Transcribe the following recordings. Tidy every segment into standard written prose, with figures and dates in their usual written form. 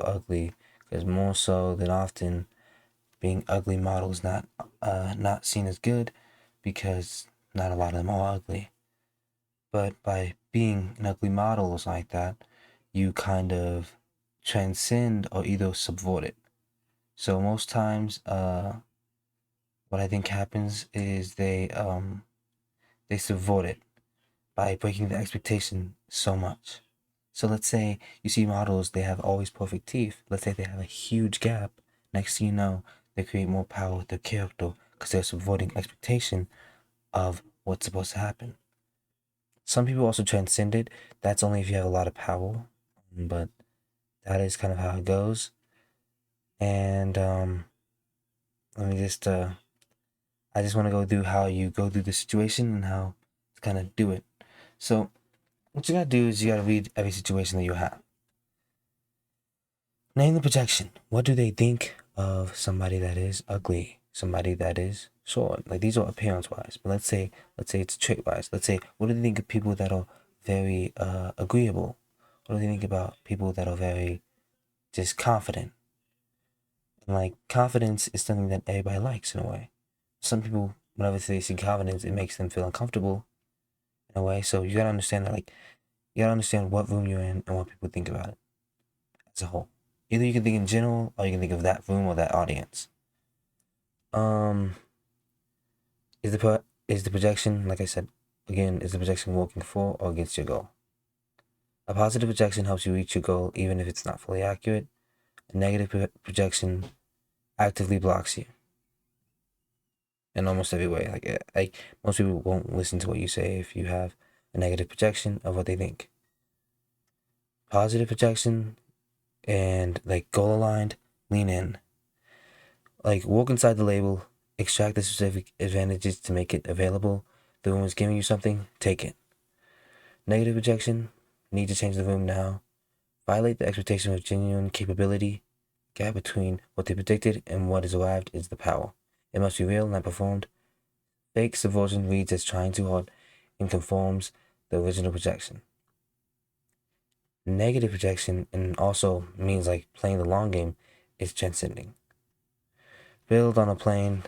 ugly, because more so than often, being ugly model is not seen as good, because not a lot of them are ugly. But by being an ugly model is like that, you kind of transcend or either subvert it. So most times, what I think happens is they subvert it by breaking the expectation so much. So let's say you see models, they have always perfect teeth. Let's say they have a huge gap. Next thing you know, they create more power with their character because they're subverting expectation of what's supposed to happen. Some people also transcend it. That's only if you have a lot of power, but that is kind of how it goes. And let me just, I just want to go through how you go through the situation and how to kind of do it. So what you gotta do is you gotta read every situation that you have. Name the projection. What do they think of somebody that is ugly? Somebody that is short? Like, these are appearance wise. But let's say it's trait wise. Let's say, what do they think of people that are very agreeable? What do they think about people that are very just confident? And like, confidence is something that everybody likes in a way. Some people, whenever they see confidence, it makes them feel uncomfortable in a way. So you gotta understand that, like, you gotta understand what room you're in and what people think about it as a whole. Either you can think in general, or you can think of that room or that audience. Um, is the projection, like I said again, is the projection working for or against your goal? A positive projection helps you reach your goal even if it's not fully accurate. A negative projection actively blocks you in almost every way. Like most people won't listen to what you say if you have a negative projection of what they think. Positive projection and like goal aligned, lean in. Like, walk inside the label, extract the specific advantages to make it available. The room is giving you something, take it. Negative projection, need to change the room now. Violate the expectation of genuine capability. Gap between what they predicted and what is arrived is the power. It must be real, not performed. Fake subversion reads as trying too hard and conforms the original projection. Negative projection, and also means like playing the long game, is transcending. Build on a plane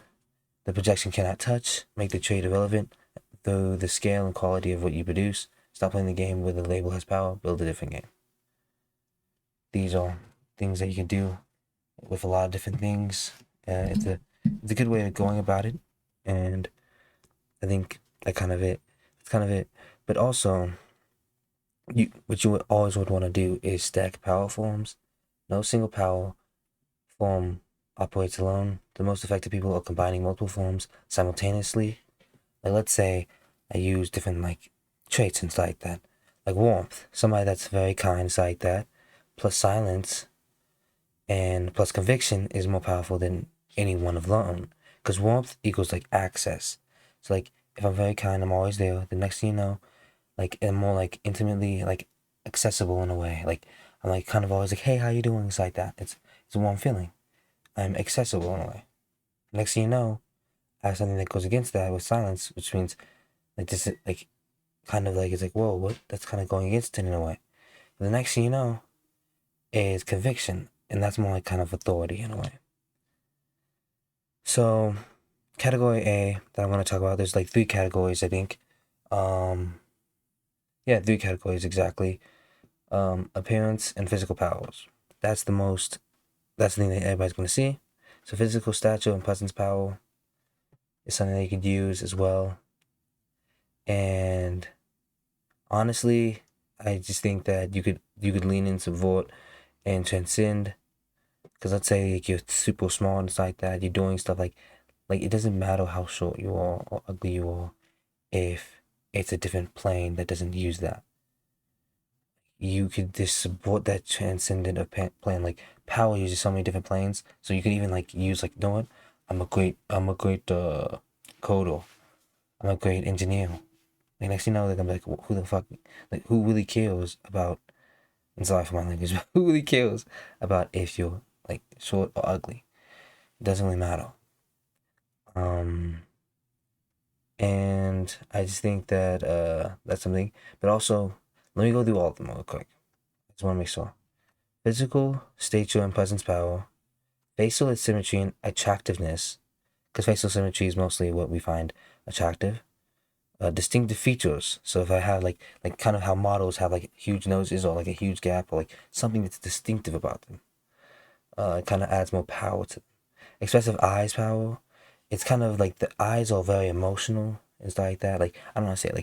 the projection cannot touch, make the trade irrelevant through the scale and quality of what you produce. Stop playing the game where the label has power, build a different game. These are things that you can do with a lot of different things. It's a good way of going about it, and I think that's kind of it. It's kind of it. But also, what you always would want to do is stack power forms. No single power form operates alone. The most effective people are combining multiple forms simultaneously. Like, let's say I use different like traits and stuff like that. Like warmth, somebody that's very kind, stuff like that, plus silence and plus conviction is more powerful than any one alone. Because warmth equals like access. So like, if I'm very kind, I'm always there. The next thing you know, like, I'm more like intimately like accessible in a way. Like, I'm like kind of always like, hey, how you doing? It's like that. It's a warm feeling. I'm accessible in a way. Next thing you know, I have something that goes against that with silence, which means like this is like kind of like, it's like, whoa, what? That's kind of going against it in a way. And the next thing you know is conviction, and that's more like kind of authority in a way. So category A that I want to talk about, there's like three categories, I think. Yeah, three categories exactly. Appearance and physical powers. That's the thing that everybody's gonna see. So physical stature and presence power is something that you could use as well. And honestly, I just think that you could lean in Subvert and Transcend. Because let's say like, you're super small and stuff like that, you're doing stuff like it doesn't matter how short you are or ugly you are if it's a different plane that doesn't use that. You could just support that transcendent of plane. Like, power uses so many different planes, so you could even like use like, you know what? I'm a great coder. I'm a great engineer. Like, next thing you know, like, I'm like, who the fuck? Like, who really cares about? And sorry for my language, but who really cares about if you're like short or ugly? It doesn't really matter. Um, and I just think that that's something. But also, let me go through all of them real quick. I just want to make sure. physical, stature, and presence power, facial symmetry and attractiveness, because facial symmetry is mostly what we find attractive. Distinctive features. So if I have like kind of how models have like huge noses or like a huge gap or like something that's distinctive about them, it kind of adds more power to them. Expressive eyes power. It's kind of like the eyes are very emotional and stuff like that. Like I don't know how to say it,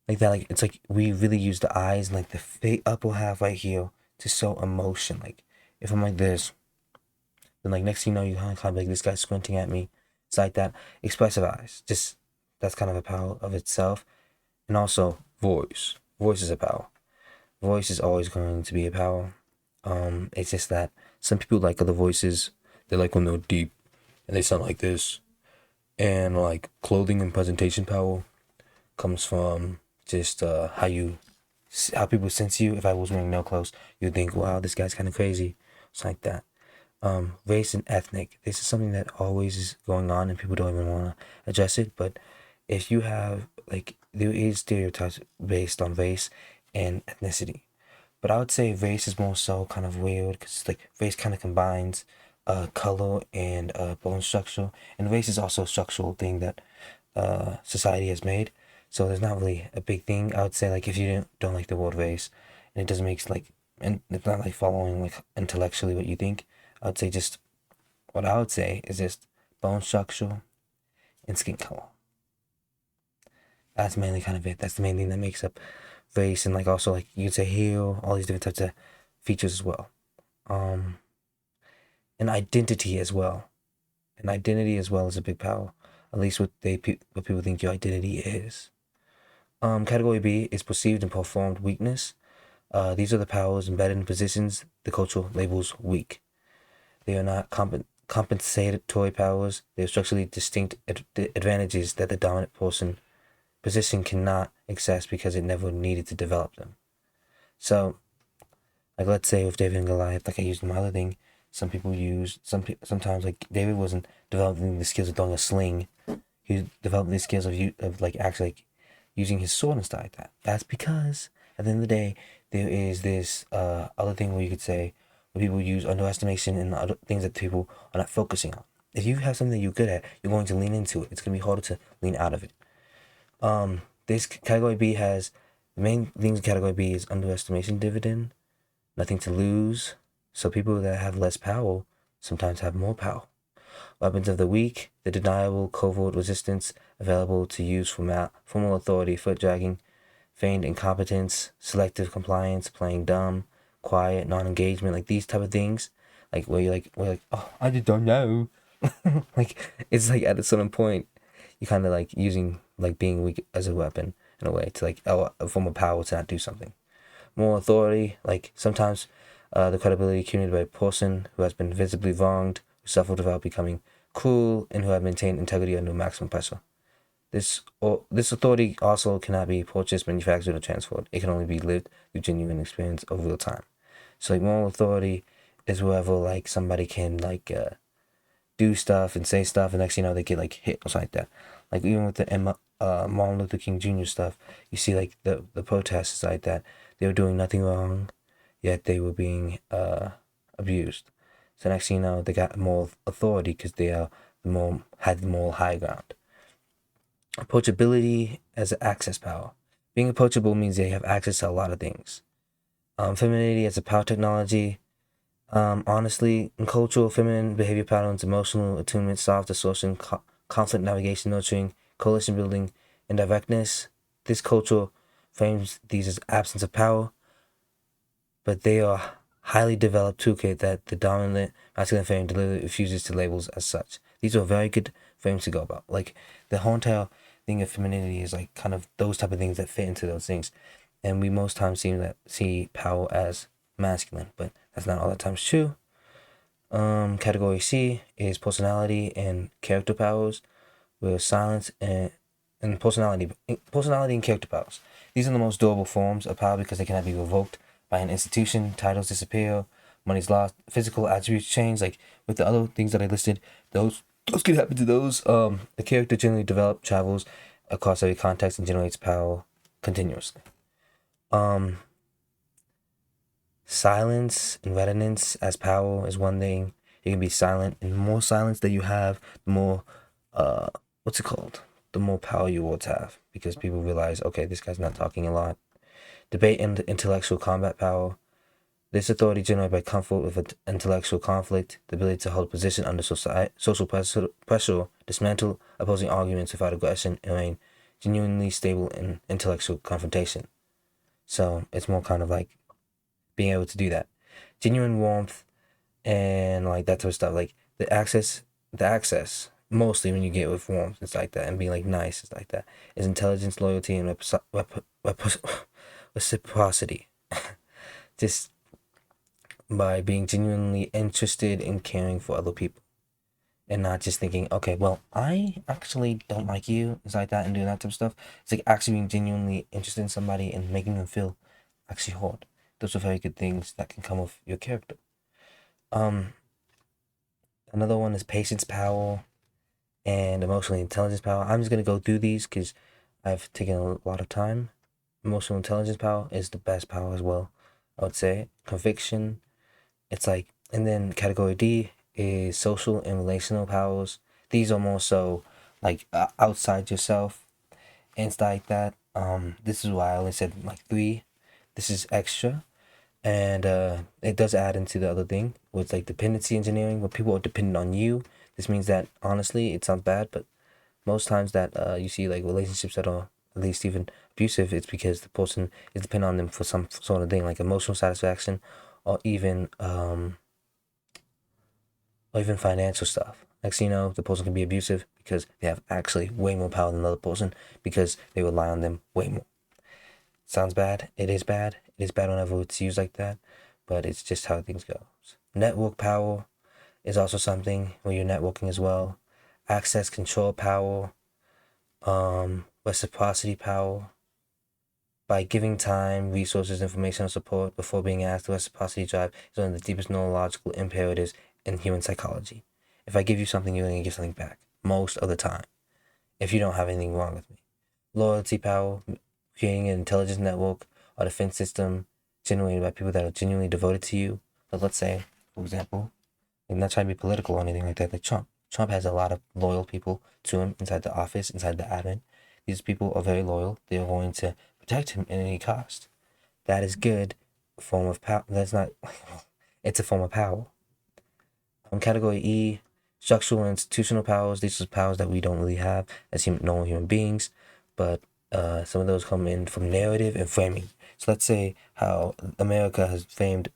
like that. Like it's like we really use the eyes and like the upper half right here to show emotion. Like if I'm like this, then like next thing you know, you kind of like this guy squinting at me. It's like that. Expressive eyes. Just that's kind of a power of itself. And also voice. Voice is a power. Voice is always going to be a power. It's just that some people like other voices. They like when they're deep and they sound like this. And like clothing and presentation power comes from just how people sense you. If I was wearing no clothes, you'd think, wow, this guy's kind of crazy. It's like that. Race and ethnic. This is something that always is going on and people don't even want to address it. But if you have, like, there is stereotypes based on race and ethnicity. But I would say race is more so kind of weird because like race kind of combines color and bone structure. And race is also a structural thing that society has made. So there's not really a big thing. I would say like if you don't like the word race and it doesn't make like, and it's not like following like intellectually what you think, I would say just what I would say is just bone structure and skin color. That's mainly kind of it. That's the main thing that makes up race, and like also like you could say hair, all these different types of features as well. Um, and identity as well. And identity as well is a big power. At least what people think your identity is. Category B is perceived and performed weakness. These are the powers embedded in positions the culture labels weak. They are not compensatory powers. They are structurally distinct advantages that the dominant position cannot access because it never needed to develop them. So, like let's say with David and Goliath, like I used in my other thing, sometimes like David wasn't developing the skills of throwing a sling. He developed the skills of like actually like using his sword and stuff like that. That's because at the end of the day, there is this other thing where you could say where people use underestimation and other things that people are not focusing on. If you have something that you're good at, you're going to lean into it. It's going to be harder to lean out of it. This category B has the main things in category B is underestimation dividend, nothing to lose. So people that have less power sometimes have more power. Weapons of the weak, the deniable covert resistance available to use formal authority, foot dragging, feigned incompetence, selective compliance, playing dumb, quiet, non-engagement, like these type of things, like we're like, oh, I just don't know. Like it's like at a certain point, you kind of like using like being weak as a weapon in a way to like a form of power to not do something. More authority, like sometimes the credibility accumulated by a person who has been visibly wronged, who suffered without becoming cruel, and who have maintained integrity under maximum pressure. This authority also cannot be purchased, manufactured, or transferred. It can only be lived through genuine experience of real time. So like moral authority is wherever like somebody can like do stuff and say stuff, and next thing you know they get like hit or something like that. Like even with the Martin Luther King Jr. stuff, you see like the protests like that. They were doing nothing wrong, yet they were being abused. So next thing you know, they got more authority because they had the moral high ground. Approachability as an access power. Being approachable means they have access to a lot of things. Femininity as a power technology. Honestly, in cultural, feminine behavior patterns, emotional attunement, soft assertion, conflict navigation, nurturing, coalition building, and directness. This culture frames these as absence of power, but they are highly developed toolkit that the dominant masculine frame deliberately refuses to labels as such. These are very good frames to go about. Like the whole entire thing of femininity is like kind of those type of things that fit into those things, and we most times see power as masculine, but that's not all the times true. Category C is personality and character powers, with silence and personality and character powers. These are the most durable forms of power because they cannot be revoked by an institution. Titles disappear, money's lost, physical attributes change. Like with the other things that I listed, those could happen to those. The character generally develops, travels across every context, and generates power continuously. Silence and resonance as power is one thing. You can be silent, and the more silence that you have, the more what's it called? The more power you will have, because people realize, okay, this guy's not talking a lot. Debate and intellectual combat power. This authority generated by comfort with an intellectual conflict, the ability to hold position under social pressure, dismantle opposing arguments without aggression, and remain genuinely stable in intellectual confrontation. So it's more kind of like being able to do that. Genuine warmth and like that type of stuff. Like the access, mostly when you get with warmth, it's like that, and being like nice, it's like that. Is intelligence, loyalty, and reciprocity. Just by being genuinely interested in caring for other people. And not just thinking, okay, well, I actually don't like you. It's like that, and doing that type of stuff. It's like actually being genuinely interested in somebody and making them feel actually heard. Those are very good things that can come with your character. Another one is patience power and emotional intelligence power. I'm just gonna go through these because I've taken a lot of time. Emotional intelligence power is the best power as well, I would say. Conviction, it's like, and then category D is social and relational powers. These are more so like outside yourself and stuff like that. This is why I only said like 3. This is extra, and it does add into the other thing with like dependency engineering, where people are dependent on you. This means that honestly, it sounds bad, but most times that you see like relationships that are at least even abusive, it's because the person is dependent on them for some sort of thing, like emotional satisfaction, or even financial stuff. Next thing you know, the person can be abusive because they have actually way more power than another person because they rely on them way more. Sounds bad. It is bad. It is bad whenever it's used like that, but it's just how things go. Network power is also something where you're networking as well. Access control power, reciprocity power. By giving time, resources, information, or support before being asked, the reciprocity drive is one of the deepest neurological imperatives in human psychology. If I give you something, you're going to give something back most of the time, if you don't have anything wrong with me. Loyalty power, creating an intelligence network or defense system generated by people that are genuinely devoted to you. Like let's say, for example, I'm not trying to be political or anything like that, like Trump. Trump has a lot of loyal people to him inside the office, inside the admin. These people are very loyal. They're going to protect him at any cost. That is good form of power. That's not, it's a form of power. Category E, structural and institutional powers. These are powers that we don't really have as normal human beings, but some of those come in from narrative and framing. So let's say how America has framed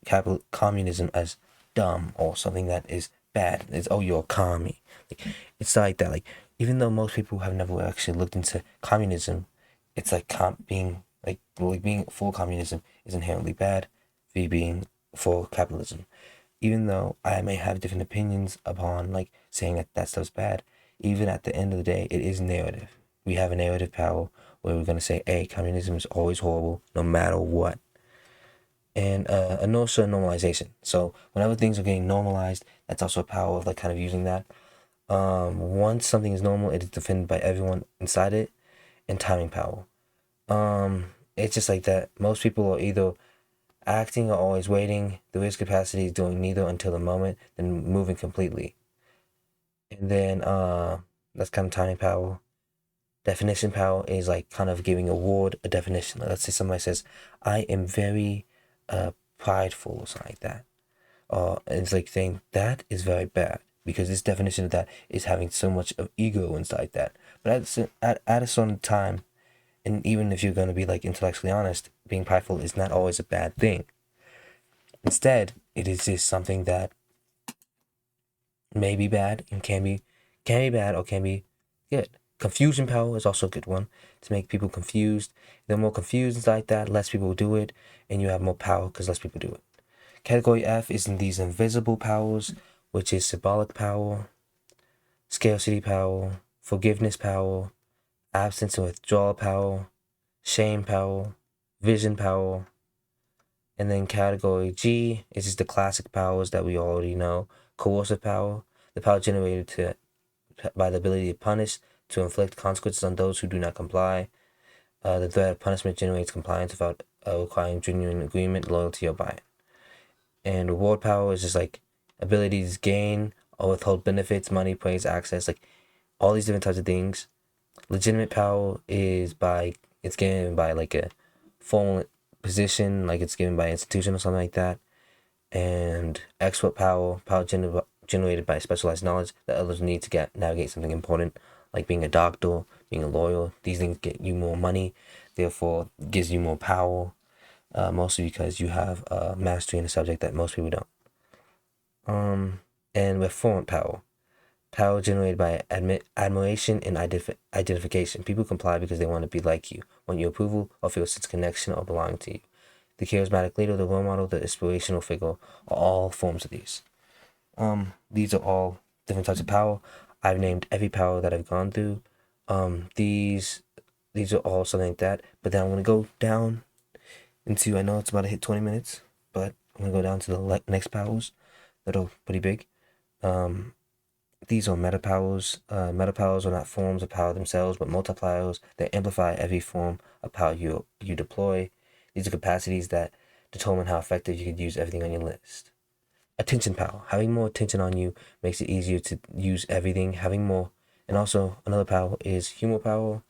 communism as dumb or something that is bad. It's, oh, you're a commie. Like, it's like that. Like, even though most people have never actually looked into communism, it's like being for communism is inherently bad, being for capitalism. Even though I may have different opinions upon like saying that stuff's bad, even at the end of the day, it is narrative. We have a narrative power where we're gonna say, hey, communism is always horrible, no matter what. And inertia normalization. So whenever things are getting normalized, that's also a power of like kind of using that. Once something is normal, it is defended by everyone inside it. And timing power. It's just like that. Most people are either acting or always waiting. The risk capacity is doing neither until the moment, then moving completely. And then that's kind of timing power. Definition power is like kind of giving a word a definition. Let's say somebody says, I am very prideful or something like that. It's like saying that is very bad because this definition of that is having so much of ego and stuff like that. But at a certain time, and even if you're going to be like intellectually honest, being prideful is not always a bad thing. Instead, it is just something that may be bad and can be bad or can be good. Confusion power is also a good one to make people confused. The more confused it's like that, less people do it, and you have more power because less people do it. Category F is in these invisible powers, which is symbolic power, scarcity power, forgiveness power, absence and withdrawal power, shame power, vision power. And then category G is just the classic powers that we already know. Coercive power, the power generated by the ability to punish, to inflict consequences on those who do not comply. The threat of punishment generates compliance without requiring genuine agreement, loyalty, or buy-in. And reward power is just like abilities gain or withhold benefits, money, praise, access, like all these different types of things. Legitimate power is it's given by like a formal position, like it's given by an institution or something like that. And expert power, generated by specialized knowledge that others need to navigate something important, like being a doctor, being a lawyer. These things get you more money, therefore gives you more power, mostly because you have mastery in a subject that most people don't. And reform power generated by admiration and identification. People comply because they want to be like you, want your approval, or feel a sense of connection or belonging to you. The charismatic leader, the role model, the inspirational figure are all forms of these. These are all different types of power. I've named every power that I've gone through. These are all something like that. But then I'm gonna go down into, I know it's about to hit 20 minutes, but I'm gonna go down to the next powers that are pretty big. These are meta powers. Meta powers are not forms of power themselves, but multipliers that amplify every form of power you deploy. These are capacities that determine how effective you could use everything on your list. Attention power. Having more attention on you makes it easier to use everything. Having more, and also another power is humor power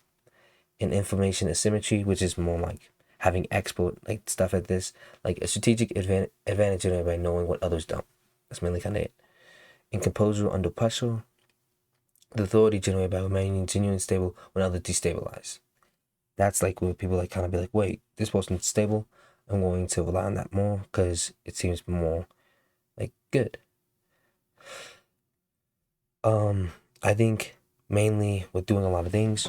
and information asymmetry, which is more like having expert like stuff like this, like a strategic advantage generated by knowing what others don't. That's mainly kind of it. And composure under pressure, the authority generated by remaining genuinely stable when others destabilize. That's like where people like kind of be like, wait, this person's stable. I'm going to rely on that more because it seems more like good. I think mainly with doing a lot of things,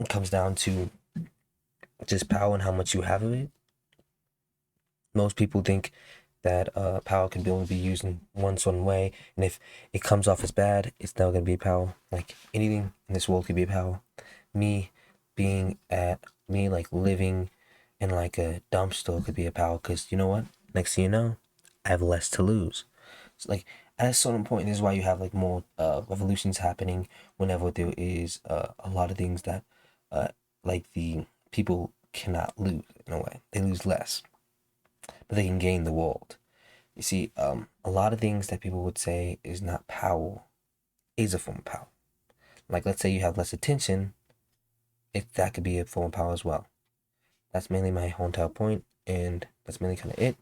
it comes down to just power and how much you have of it. Most people think that power can only be used in one certain way, and if it comes off as bad, it's never gonna be a power. Like anything in this world could be a power. Me like living in like a dumpster could be a power, because you know what? Next thing you know, I have less to lose. It's like at a certain point, this is why you have like more revolutions happening whenever there is a lot of things that like the people cannot lose in a way. They lose less, but they can gain the world. You see, a lot of things that people would say is not power is a form of power. Like let's say you have less attention, if that could be a form of power as well. That's mainly my whole entire point, and that's mainly kind of it.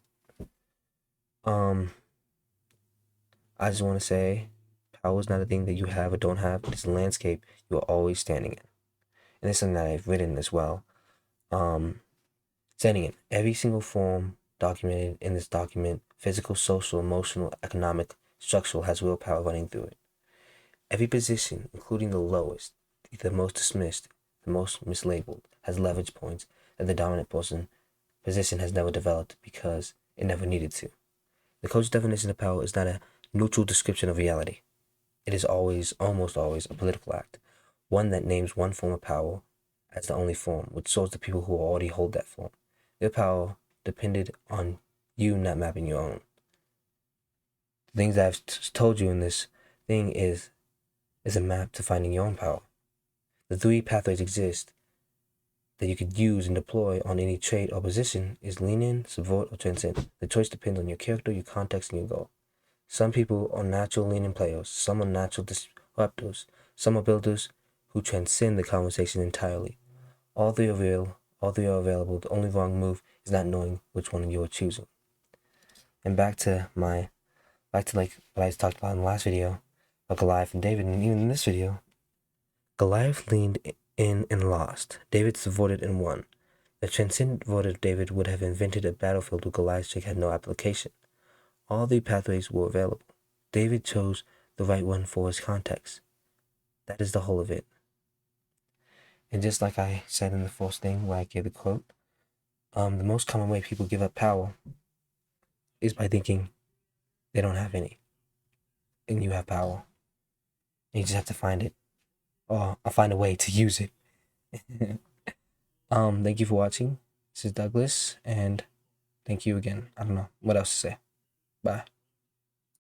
I just want to say, power is not a thing that you have or don't have. It's a landscape you are always standing in, and it's something that I've written as well. Standing in every single form documented in this document, physical, social, emotional, economic, structural, has willpower running through it. Every position, including the lowest, the most dismissed, the most mislabeled, has leverage points that the dominant position has never developed because it never needed to. The coach's definition of power is not a neutral description of reality. It is almost always, a political act, one that names one form of power as the only form, which shows the people who already hold that form. Their power depended on you not mapping your own. The things that I've told you in this thing is a map to finding your own power. The three pathways exist that you could use and deploy on any trait or position is lean in, subvert, or transcend. The choice depends on your character, your context, and your goal. Some people are natural lean in players, some are natural disruptors, some are builders who transcend the conversation entirely. All three are real, all three are available. The only wrong move is not knowing which one you are choosing. And back to like what I talked about in the last video about Goliath and David, and even in this video, Goliath leaned in and lost. David subverted and won. The transcendent David would have invented a battlefield where Goliath's trick had no application. All three pathways were available. David chose the right one for his context. That is the whole of it. And just like I said in the first thing where I gave the quote, the most common way people give up power is by thinking they don't have any. And you have power. And you just have to find it. Or I'll find a way to use it. Thank you for watching. This is Douglas, and thank you again. I don't know what else to say. Bye.